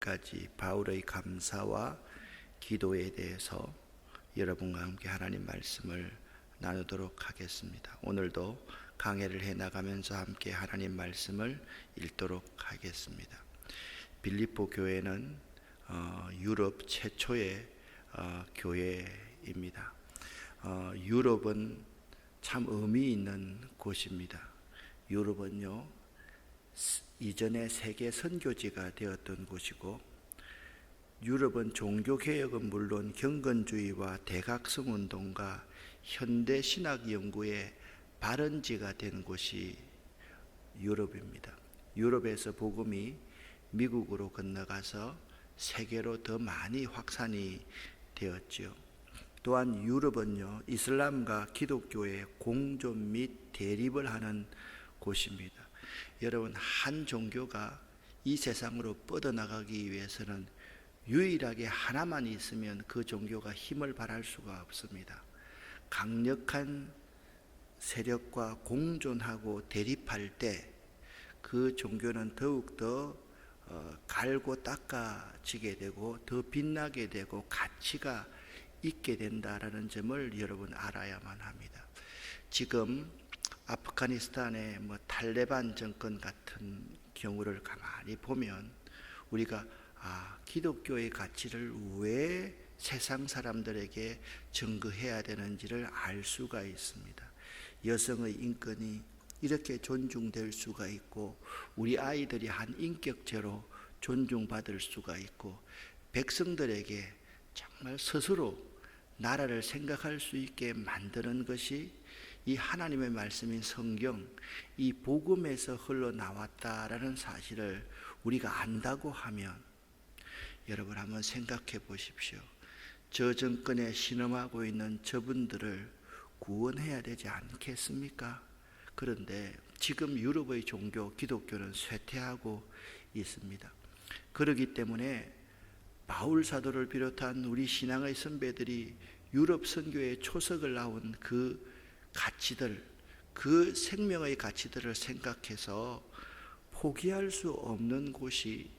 까지 바울의 감사와 기도에 대해서 여러분과 함께 하나님 말씀을 나누도록 하겠습니다. 오늘도 강해를 해나가면서 함께 하나님 말씀을 읽도록 하겠습니다. 빌립보 교회는 유럽 최초의 교회입니다. 유럽은 참 의미 있는 곳입니다. 유럽은요, 이전에 세계 선교지가 되었던 곳이고, 유럽은 종교개혁은 물론 경건주의와 대각성운동과 현대신학 연구의 발원지가 된 곳이 유럽입니다. 유럽에서 복음이 미국으로 건너가서 세계로 더 많이 확산이 되었지요. 또한 유럽은요, 이슬람과 기독교의 공존 및 대립을 하는 곳입니다. 여러분, 한 종교가 이 세상으로 뻗어나가기 위해서는 유일하게 하나만 있으면 그 종교가 힘을 발할 수가 없습니다. 강력한 세력과 공존하고 대립할 때 그 종교는 더욱더 갈고 닦아지게 되고 더 빛나게 되고 가치가 있게 된다라는 점을 여러분 알아야만 합니다. 지금 아프가니스탄의 탈레반 정권 같은 경우를 가만히 보면 우리가 기독교의 가치를 왜 세상 사람들에게 증거해야 되는지를 알 수가 있습니다. 여성의 인권이 이렇게 존중될 수가 있고, 우리 아이들이 한 인격체로 존중받을 수가 있고, 백성들에게 정말 스스로 나라를 생각할 수 있게 만드는 것이 이 하나님의 말씀인 성경, 이 복음에서 흘러나왔다라는 사실을 우리가 안다고 하면, 여러분 한번 생각해 보십시오. 저 정권에 신음하고 있는 저분들을 구원해야 되지 않겠습니까? 그런데 지금 유럽의 종교 기독교는 쇠퇴하고 있습니다. 그렇기 때문에 바울 사도를 비롯한 우리 신앙의 선배들이 유럽 선교의 초석을 나온 그 가치들, 그 생명의 가치들을 생각해서 포기할 수 없는 곳이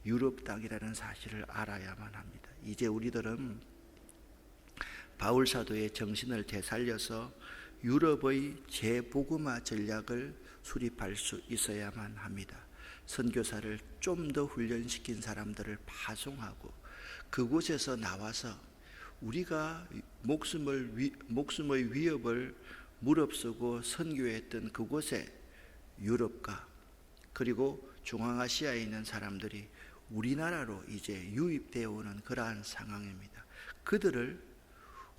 유럽 땅이라는 사실을 알아야만 합니다. 이제 우리들은 바울 사도의 정신을 되살려서 유럽의 재복음화 전략을 수립할 수 있어야만 합니다. 선교사를 좀 더 훈련시킨 사람들을 파송하고 그곳에서 나와서 우리가 목숨의 위협을 무릅쓰고 선교했던 그곳에 유럽과 그리고 중앙아시아에 있는 사람들이 우리나라로 이제 유입되어 오는 그러한 상황입니다. 그들을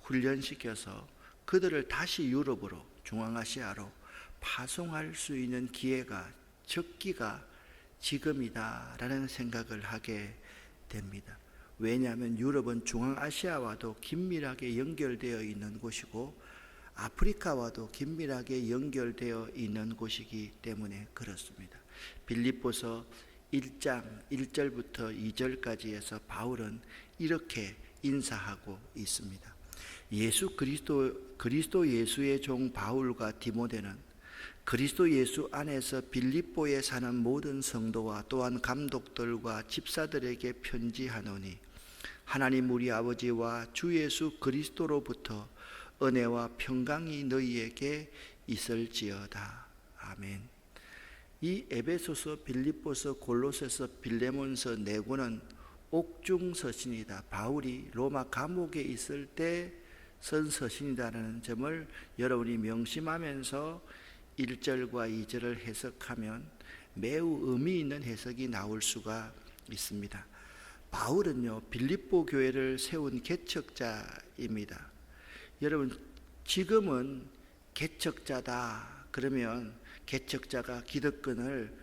훈련시켜서 그들을 다시 유럽으로, 중앙아시아로 파송할 수 있는 기회가, 적기가 지금이다라는 생각을 하게 됩니다. 왜냐하면 유럽은 중앙아시아와도 긴밀하게 연결되어 있는 곳이고 아프리카와도 긴밀하게 연결되어 있는 곳이기 때문에 그렇습니다. 빌립보서 1장 1절부터 2절까지 해서 바울은 이렇게 인사하고 있습니다. 그리스도 예수의 종 바울과 디모데는 그리스도 예수 안에서 빌립보에 사는 모든 성도와 또한 감독들과 집사들에게 편지하노니, 하나님 우리 아버지와 주 예수 그리스도로부터 은혜와 평강이 너희에게 있을지어다. 아멘. 이 에베소서, 빌립보서, 골로새서, 빌레몬서 네 권은 옥중 서신이다. 바울이 로마 감옥에 있을 때 쓴 서신이다라는 점을 여러분이 명심하면서 1절과 2절을 해석하면 매우 의미 있는 해석이 나올 수가 있습니다. 바울은요, 빌립보 교회를 세운 개척자입니다. 여러분, 지금은 개척자다 그러면 개척자가 기득권을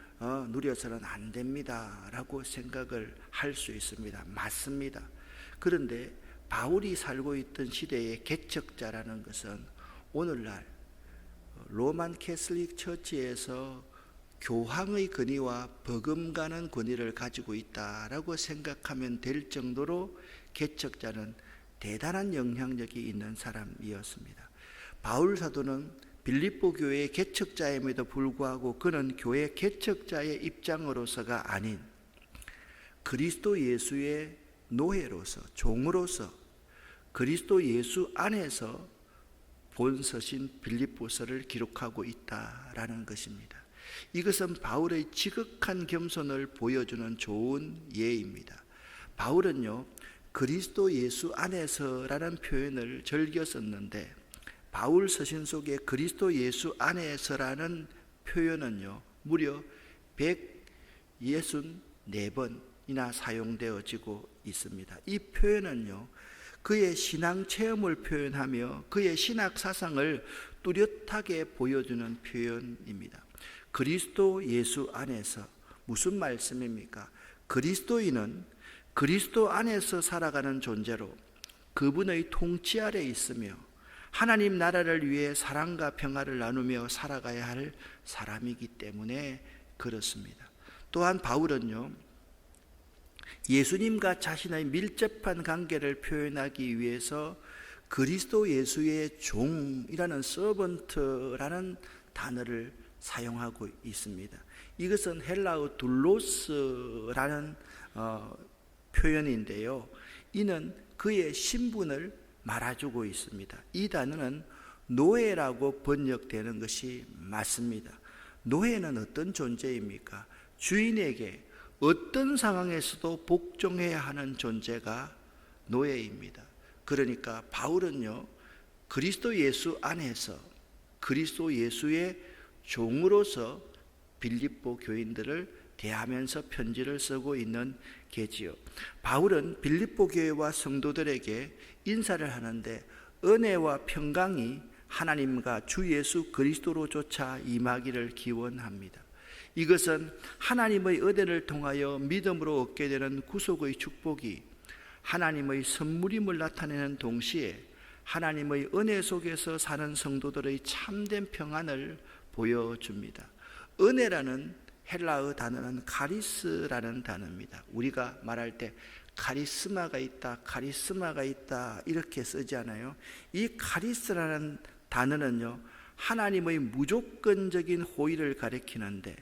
누려서는 안 됩니다 라고 생각을 할 수 있습니다. 맞습니다. 그런데 바울이 살고 있던 시대의 개척자라는 것은 오늘날 로만 캐슬릭 처치에서 교황의 권위와 버금가는 권위를 가지고 있다라고 생각하면 될 정도로 개척자는 대단한 영향력이 있는 사람이었습니다. 바울 사도는 빌립보 교회의 개척자임에도 불구하고 그는 교회 개척자의 입장으로서가 아닌 그리스도 예수의 노예로서, 종으로서 그리스도 예수 안에서 본서신 빌립보서를 기록하고 있다라는 것입니다. 이것은 바울의 지극한 겸손을 보여주는 좋은 예입니다. 바울은요, 그리스도 예수 안에서라는 표현을 즐겨 썼는데, 바울 서신 속에 그리스도 예수 안에서라는 표현은요, 무려 164번이나 사용되어지고 있습니다. 이 표현은요, 그의 신앙 체험을 표현하며 그의 신학 사상을 뚜렷하게 보여주는 표현입니다. 그리스도 예수 안에서, 무슨 말씀입니까? 그리스도인은 그리스도 안에서 살아가는 존재로 그분의 통치 아래 있으며 하나님 나라를 위해 사랑과 평화를 나누며 살아가야 할 사람이기 때문에 그렇습니다. 또한 바울은요, 예수님과 자신의 밀접한 관계를 표현하기 위해서 그리스도 예수의 종이라는 서번트라는 단어를 사용하고 있습니다. 이것은 헬라어 둘로스라는 표현인데요, 이는 그의 신분을 말해주고 있습니다. 이 단어는 노예라고 번역되는 것이 맞습니다. 노예는 어떤 존재입니까? 주인에게 어떤 상황에서도 복종해야 하는 존재가 노예입니다. 그러니까 바울은요, 그리스도 예수 안에서 그리스도 예수의 종으로서 빌립보 교인들을 대하면서 편지를 쓰고 있는 게지요. 바울은 빌립보 교회와 성도들에게 인사를 하는데 은혜와 평강이 하나님과 주 예수 그리스도로조차 임하기를 기원합니다. 이것은 하나님의 은혜를 통하여 믿음으로 얻게 되는 구속의 축복이 하나님의 선물임을 나타내는 동시에 하나님의 은혜 속에서 사는 성도들의 참된 평안을 보여줍니다. 은혜라는 헬라어 단어는 카리스라는 단어입니다. 우리가 말할 때 카리스마가 있다, 카리스마가 있다 이렇게 쓰지 않아요? 이 카리스라는 단어는요, 하나님의 무조건적인 호의를 가리키는데,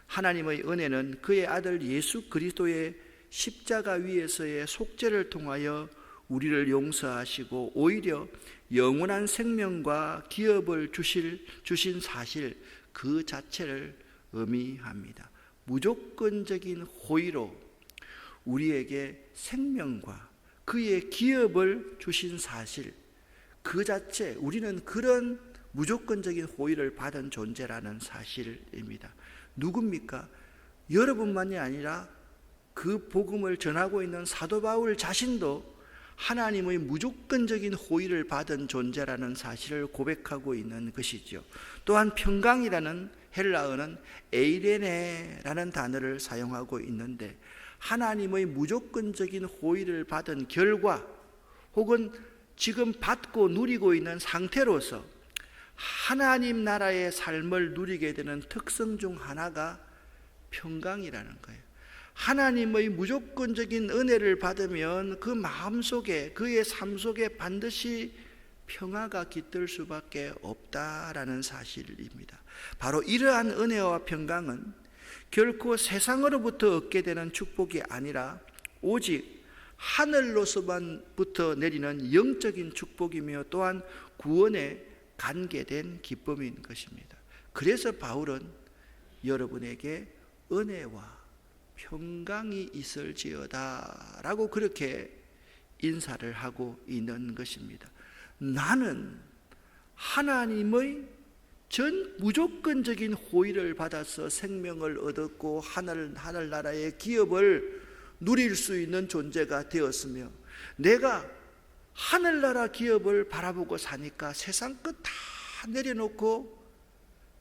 하나님의 은혜는 그의 아들 예수 그리스도의 십자가 위에서의 속죄를 통하여 우리를 용서하시고 오히려 영원한 생명과 기업을 주신 사실 그 자체를 의미합니다. 무조건적인 호의로 우리에게 생명과 그의 기업을 주신 사실 그 자체, 우리는 그런 무조건적인 호의를 받은 존재라는 사실입니다. 누굽니까? 여러분만이 아니라 그 복음을 전하고 있는 사도 바울 자신도 하나님의 무조건적인 호의를 받은 존재라는 사실을 고백하고 있는 것이죠. 또한 평강이라는 헬라어는 에이레네라는 단어를 사용하고 있는데, 하나님의 무조건적인 호의를 받은 결과 혹은 지금 받고 누리고 있는 상태로서 하나님 나라의 삶을 누리게 되는 특성 중 하나가 평강이라는 거예요. 하나님의 무조건적인 은혜를 받으면 그 마음속에, 그의 삶 속에 반드시 평화가 깃들 수밖에 없다라는 사실입니다. 바로 이러한 은혜와 평강은 결코 세상으로부터 얻게 되는 축복이 아니라 오직 하늘로서만부터 내리는 영적인 축복이며 또한 구원에 관계된 기쁨인 것입니다. 그래서 바울은 여러분에게 은혜와 평강이 있을지어다 라고 그렇게 인사를 하고 있는 것입니다. 나는 하나님의 전 무조건적인 호의를 받아서 생명을 얻었고 하늘나라의 기업을 누릴 수 있는 존재가 되었으며, 내가 하늘나라 기업을 바라보고 사니까 세상 것 다 내려놓고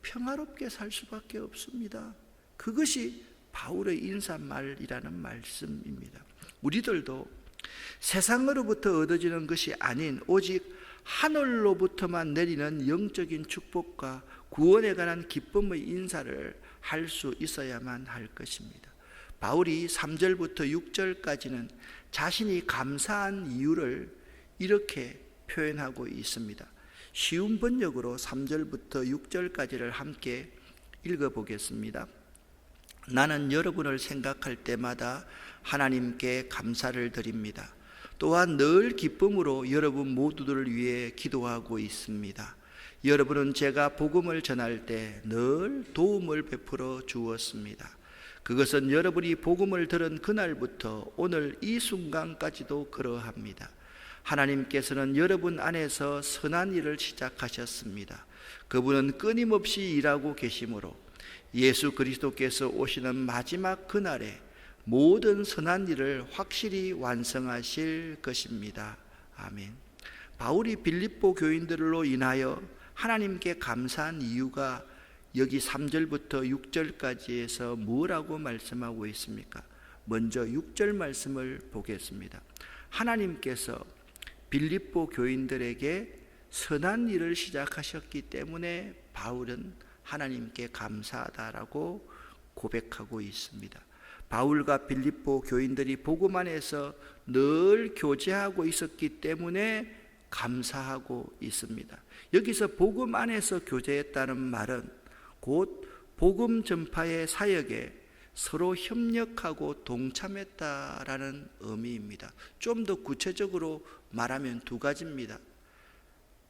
평화롭게 살 수밖에 없습니다. 그것이 바울의 인사말이라는 말씀입니다. 우리들도 세상으로부터 얻어지는 것이 아닌 오직 하늘로부터만 내리는 영적인 축복과 구원에 관한 기쁨의 인사를 할 수 있어야만 할 것입니다. 바울이 3절부터 6절까지는 자신이 감사한 이유를 이렇게 표현하고 있습니다. 쉬운 번역으로 3절부터 6절까지를 함께 읽어보겠습니다. 나는 여러분을 생각할 때마다 하나님께 감사를 드립니다. 또한 늘 기쁨으로 여러분 모두들을 위해 기도하고 있습니다. 여러분은 제가 복음을 전할 때 늘 도움을 베풀어 주었습니다. 그것은 여러분이 복음을 들은 그날부터 오늘 이 순간까지도 그러합니다. 하나님께서는 여러분 안에서 선한 일을 시작하셨습니다. 그분은 끊임없이 일하고 계시므로 예수 그리스도께서 오시는 마지막 그날에 모든 선한 일을 확실히 완성하실 것입니다. 아멘. 바울이 빌립보 교인들로 인하여 하나님께 감사한 이유가 여기 3절부터 6절까지에서 뭐라고 말씀하고 있습니까? 먼저 6절 말씀을 보겠습니다. 하나님께서 빌립보 교인들에게 선한 일을 시작하셨기 때문에 바울은 하나님께 감사하다라고 고백하고 있습니다. 바울과 빌립보 교인들이 복음 안에서 늘 교제하고 있었기 때문에 감사하고 있습니다. 여기서 복음 안에서 교제했다는 말은 곧 복음 전파의 사역에 서로 협력하고 동참했다라는 의미입니다. 좀 더 구체적으로 말하면 두 가지입니다.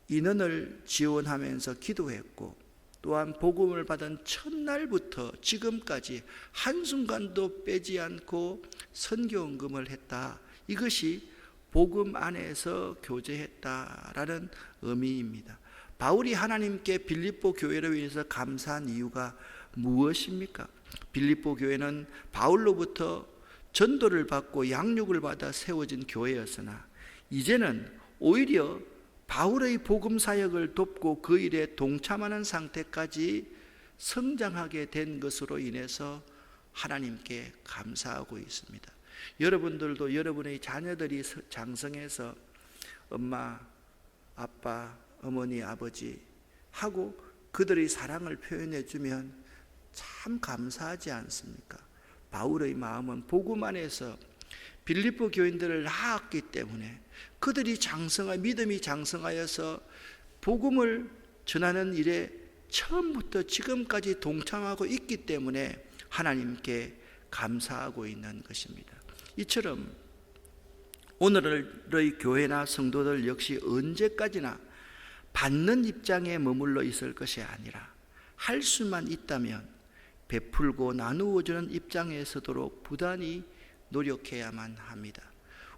인원을 지원하면서 기도했고, 또한 복음을 받은 첫날부터 지금까지 한순간도 빼지 않고 선교헌금을 했다. 이것이 복음 안에서 교제했다라는 의미입니다. 바울이 하나님께 빌립보 교회를 위해서 감사한 이유가 무엇입니까? 빌립보 교회는 바울로부터 전도를 받고 양육을 받아 세워진 교회였으나 이제는 오히려 바울의 복음 사역을 돕고 그 일에 동참하는 상태까지 성장하게 된 것으로 인해서 하나님께 감사하고 있습니다. 여러분들도 여러분의 자녀들이 장성해서 엄마, 아빠, 어머니, 아버지 하고 그들의 사랑을 표현해 주면 참 감사하지 않습니까? 바울의 마음은 복음 안에서 빌립보 교인들을 낳았기 때문에 그들이 믿음이 장성하여서 복음을 전하는 일에 처음부터 지금까지 동참하고 있기 때문에 하나님께 감사하고 있는 것입니다. 이처럼 오늘의 교회나 성도들 역시 언제까지나 받는 입장에 머물러 있을 것이 아니라 할 수만 있다면 베풀고 나누어 주는 입장에 서도록 부단히 노력해야만 합니다.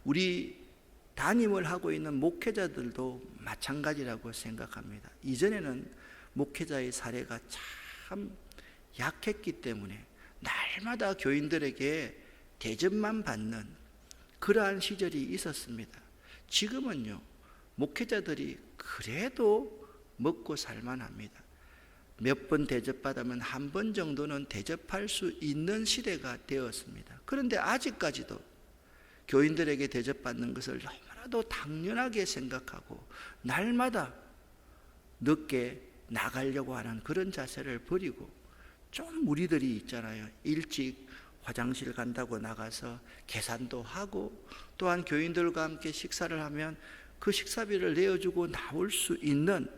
우리 담임을 하고 있는 목회자들도 마찬가지라고 생각합니다. 이전에는 목회자의 사례가 참 약했기 때문에 날마다 교인들에게 대접만 받는 그러한 시절이 있었습니다. 지금은요, 목회자들이 그래도 먹고 살만합니다. 몇 번 대접받으면 한 번 정도는 대접할 수 있는 시대가 되었습니다. 그런데 아직까지도 교인들에게 대접받는 것을 너무나도 당연하게 생각하고 날마다 늦게 나가려고 하는 그런 자세를 버리고, 좀 무리들이 있잖아요. 일찍 화장실 간다고 나가서 계산도 하고, 또한 교인들과 함께 식사를 하면 그 식사비를 내어주고 나올 수 있는,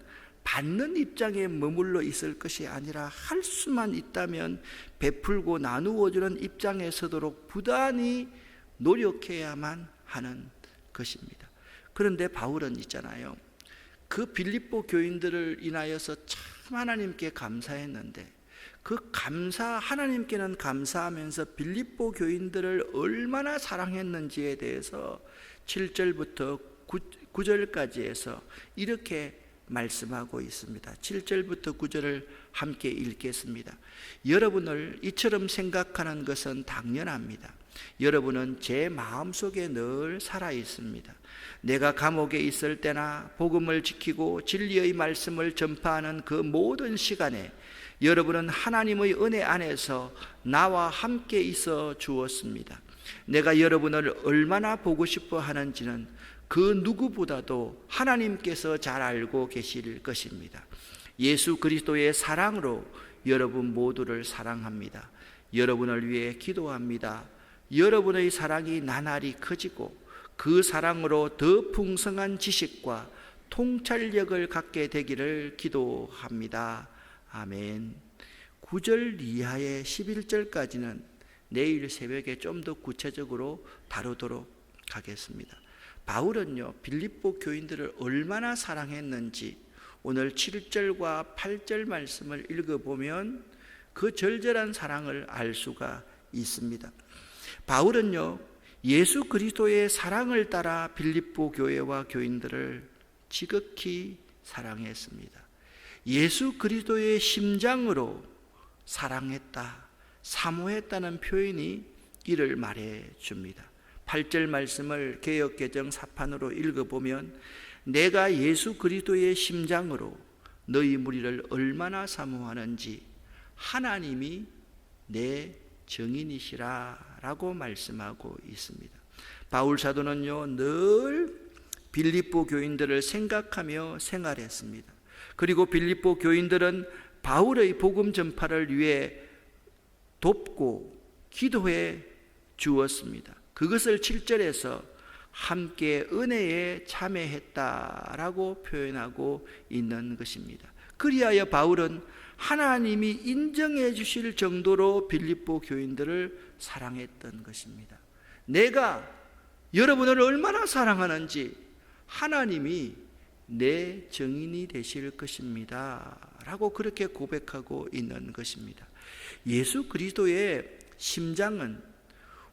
받는 입장에 머물러 있을 것이 아니라 할 수만 있다면 베풀고 나누어 주는 입장에 서도록 부단히 노력해야만 하는 것입니다. 그런데 바울은 있잖아요, 그 빌립보 교인들을 인하여서 참 하나님께 감사했는데 그 하나님께는 감사하면서 빌립보 교인들을 얼마나 사랑했는지에 대해서 7절부터 9절까지 해서 이렇게 말씀하고 있습니다. 7절부터 9절을 함께 읽겠습니다. 여러분을 이처럼 생각하는 것은 당연합니다. 여러분은 제 마음속에 늘 살아 있습니다. 내가 감옥에 있을 때나 복음을 지키고 진리의 말씀을 전파하는 그 모든 시간에 여러분은 하나님의 은혜 안에서 나와 함께 있어 주었습니다. 내가 여러분을 얼마나 보고 싶어 하는지는 그 누구보다도 하나님께서 잘 알고 계실 것입니다. 예수 그리스도의 사랑으로 여러분 모두를 사랑합니다. 여러분을 위해 기도합니다. 여러분의 사랑이 나날이 커지고 그 사랑으로 더 풍성한 지식과 통찰력을 갖게 되기를 기도합니다. 아멘. 9절 이하의 11절까지는 내일 새벽에 좀 더 구체적으로 다루도록 하겠습니다. 바울은요, 빌립보 교인들을 얼마나 사랑했는지 오늘 7절과 8절 말씀을 읽어보면 그 절절한 사랑을 알 수가 있습니다. 바울은요, 예수 그리스도의 사랑을 따라 빌립보 교회와 교인들을 지극히 사랑했습니다. 예수 그리스도의 심장으로 사랑했다, 사모했다는 표현이 이를 말해 줍니다. 8절 말씀을 개역개정 사판으로 읽어보면 내가 예수 그리스도의 심장으로 너희 무리를 얼마나 사모하는지 하나님이 내 증인이시라 라고 말씀하고 있습니다. 바울 사도는요, 늘 빌립보 교인들을 생각하며 생활했습니다. 그리고 빌립보 교인들은 바울의 복음 전파를 위해 돕고 기도해 주었습니다. 그것을 7절에서 함께 은혜에 참여했다라고 표현하고 있는 것입니다. 그리하여 바울은 하나님이 인정해 주실 정도로 빌립보 교인들을 사랑했던 것입니다. 내가 여러분을 얼마나 사랑하는지 하나님이 내 증인이 되실 것입니다 라고 그렇게 고백하고 있는 것입니다. 예수 그리스도의 심장은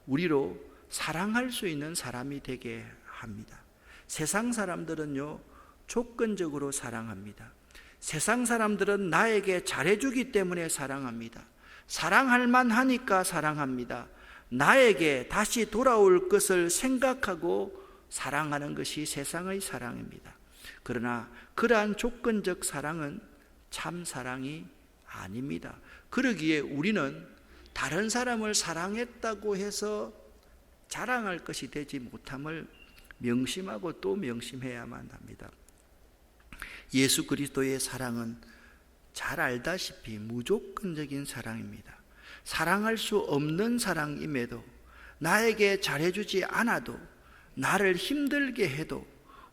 우리로 사랑할 수 있는 사람이 되게 합니다. 세상 사람들은요, 조건적으로 사랑합니다. 세상 사람들은 나에게 잘해주기 때문에 사랑합니다. 사랑할 만하니까 사랑합니다. 나에게 다시 돌아올 것을 생각하고 사랑하는 것이 세상의 사랑입니다. 그러나 그러한 조건적 사랑은 참 사랑이 아닙니다. 그러기에 우리는 다른 사람을 사랑했다고 해서 자랑할 것이 되지 못함을 명심하고 또 명심해야만 합니다. 예수 그리스도의 사랑은 잘 알다시피 무조건적인 사랑입니다. 사랑할 수 없는 사랑임에도 나에게 잘해주지 않아도 나를 힘들게 해도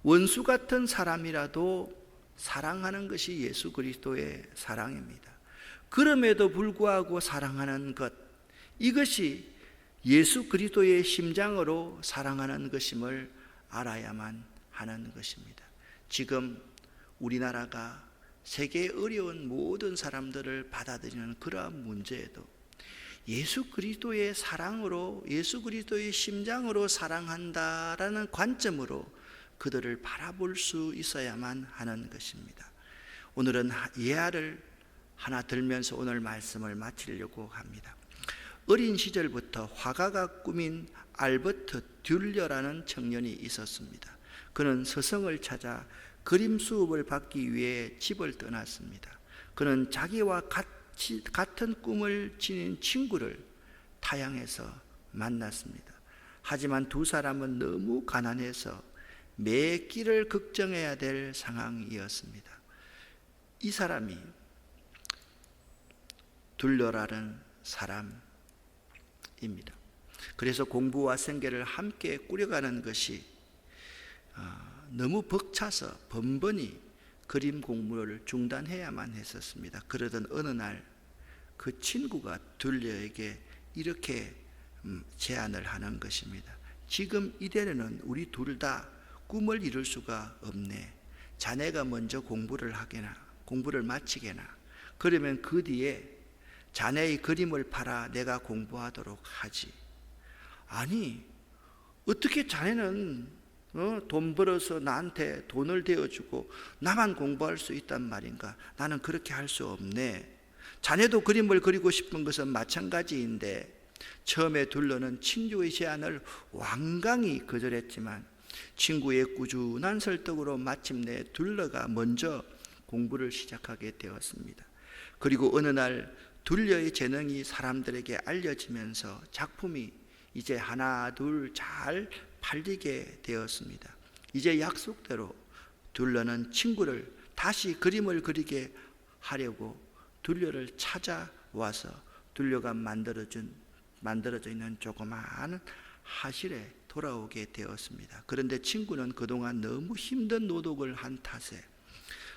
원수 같은 사람이라도 사랑하는 것이 예수 그리스도의 사랑입니다. 그럼에도 불구하고 사랑하는 것, 이것이 예수 그리스도의 심장으로 사랑하는 것임을 알아야만 하는 것입니다. 지금 우리나라가 세계의 어려운 모든 사람들을 받아들이는 그러한 문제에도 예수 그리스도의 사랑으로, 예수 그리스도의 심장으로 사랑한다라는 관점으로 그들을 바라볼 수 있어야만 하는 것입니다. 오늘은 예화를 하나 들면서 오늘 말씀을 마치려고 합니다. 어린 시절부터 화가가 꾸민 알버트 듈러라는 청년이 있었습니다. 그는 서성을 찾아 그림 수업을 받기 위해 집을 떠났습니다. 그는 자기와 같은 꿈을 지닌 친구를 타향에서 만났습니다. 하지만 두 사람은 너무 가난해서 매 끼를 걱정해야 될 상황이었습니다. 이 사람이 듈러라는 사람입니다. 그래서 공부와 생계를 함께 꾸려가는 것이 너무 벅차서 번번이 그림 공부를 중단해야만 했었습니다. 그러던 어느 날 그 친구가 듈러에게 이렇게 제안을 하는 것입니다. 지금 이대로는 우리 둘 다 꿈을 이룰 수가 없네. 자네가 먼저 공부를 마치게나. 그러면 그 뒤에 자네의 그림을 팔아 내가 공부하도록 하지. 아니, 어떻게 자네는 돈 벌어서 나한테 돈을 대어주고 나만 공부할 수 있단 말인가? 나는 그렇게 할 수 없네. 자네도 그림을 그리고 싶은 것은 마찬가지인데, 처음에 듈러는 친구의 제안을 완강히 거절했지만 친구의 꾸준한 설득으로 마침내 듈러가 먼저 공부를 시작하게 되었습니다. 그리고 어느 날 듈러의 재능이 사람들에게 알려지면서 작품이 이제 하나 둘 잘 팔리게 되었습니다. 이제 약속대로 듈러는 친구를 다시 그림을 그리게 하려고 듈러를 찾아와서 듈러가 만들어져 있는 조그마한 하실에 돌아오게 되었습니다. 그런데 친구는 그동안 너무 힘든 노동을 한 탓에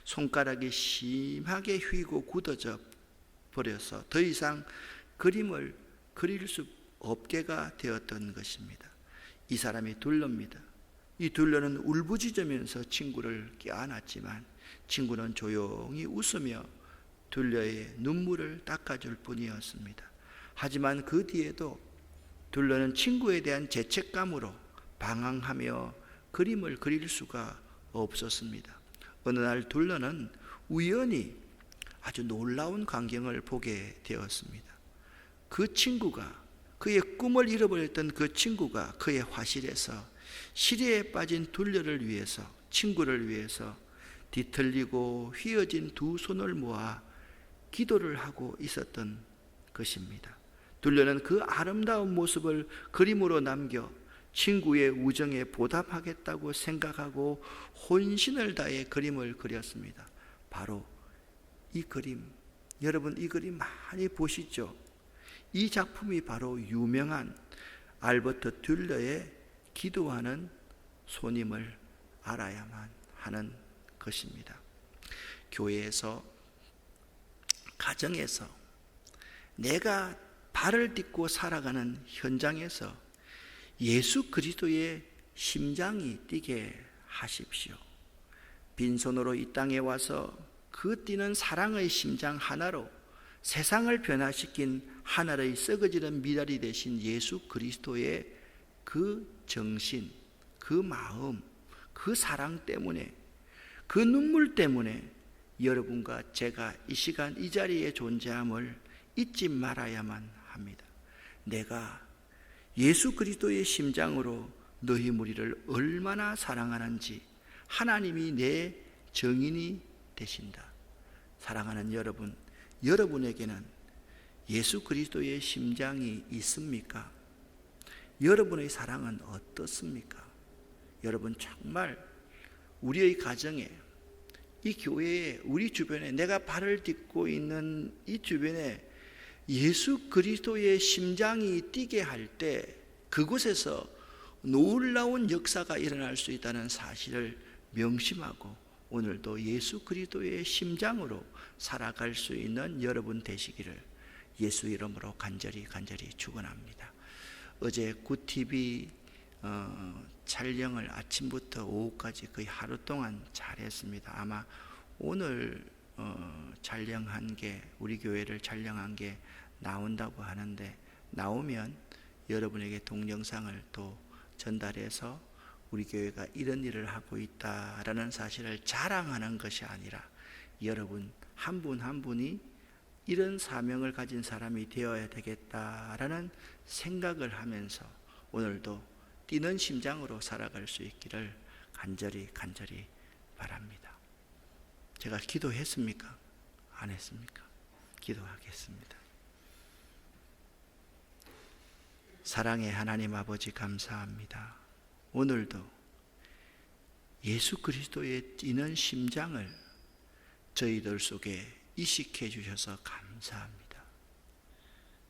손가락이 심하게 휘고 굳어져 버려서 더 이상 그림을 그릴 수 없게가 되었던 것입니다. 이 사람이 둘러입니다. 이 둘러는 울부짖으면서 친구를 껴안았지만 친구는 조용히 웃으며 둘러의 눈물을 닦아줄 뿐이었습니다. 하지만 그 뒤에도 둘러는 친구에 대한 죄책감으로 방황하며 그림을 그릴 수가 없었습니다. 어느 날 둘러는 우연히 아주 놀라운 광경을 보게 되었습니다. 그 친구가, 그의 꿈을 잃어버렸던 그 친구가 그의 화실에서 시리에 빠진 둘러를 위해서, 친구를 위해서 뒤틀리고 휘어진 두 손을 모아 기도를 하고 있었던 것입니다. 둘러는 그 아름다운 모습을 그림으로 남겨 친구의 우정에 보답하겠다고 생각하고 혼신을 다해 그림을 그렸습니다. 바로 이 그림, 여러분 이 그림 많이 보시죠? 이 작품이 바로 유명한 알버트 듈러의 기도하는 손임을 알아야만 하는 것입니다. 교회에서, 가정에서, 내가 발을 딛고 살아가는 현장에서 예수 그리스도의 심장이 뛰게 하십시오. 빈손으로 이 땅에 와서 그 뛰는 사랑의 심장 하나로 세상을 변화시킨 하나의 썩어지는 미랄이 되신 예수 그리스도의 그 정신, 그 마음, 그 사랑 때문에, 그 눈물 때문에 여러분과 제가 이 시간 이 자리에 존재함을 잊지 말아야만 합니다. 내가 예수 그리스도의 심장으로 너희 무리를 얼마나 사랑하는지 하나님이 내 정인이 되신다. 사랑하는 여러분, 여러분에게는 예수 그리스도의 심장이 있습니까? 여러분의 사랑은 어떻습니까? 여러분 정말 우리의 가정에, 이 교회에, 우리 주변에, 내가 발을 딛고 있는 이 주변에 예수 그리스도의 심장이 뛰게 할 때 그곳에서 놀라운 역사가 일어날 수 있다는 사실을 명심하고 오늘도 예수 그리스도의 심장으로 살아갈 수 있는 여러분 되시기를 예수 이름으로 간절히 축원합니다. 어제 굿TV 촬영을 아침부터 오후까지 거의 하루 동안 잘했습니다. 아마 오늘 촬영한 게, 우리 교회를 촬영한 게 나온다고 하는데, 나오면 여러분에게 동영상을 또 전달해서 우리 교회가 이런 일을 하고 있다라는 사실을 자랑하는 것이 아니라 여러분 한 분 한 분이 이런 사명을 가진 사람이 되어야 되겠다라는 생각을 하면서 오늘도 뛰는 심장으로 살아갈 수 있기를 간절히 바랍니다. 제가 기도했습니까? 안 했습니까? 기도하겠습니다. 사랑의 하나님 아버지 감사합니다. 오늘도 예수 그리스도의 뛰는 심장을 저희들 속에 이식해 주셔서 감사합니다.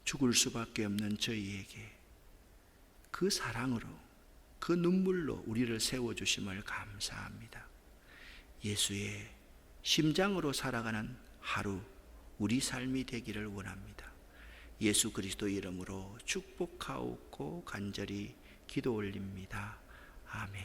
죽을 수밖에 없는 저희에게 그 사랑으로, 그 눈물로 우리를 세워주심을 감사합니다. 예수의 심장으로 살아가는 하루 우리 삶이 되기를 원합니다. 예수 그리스도 이름으로 축복하옵고 간절히 기도 올립니다. 아멘.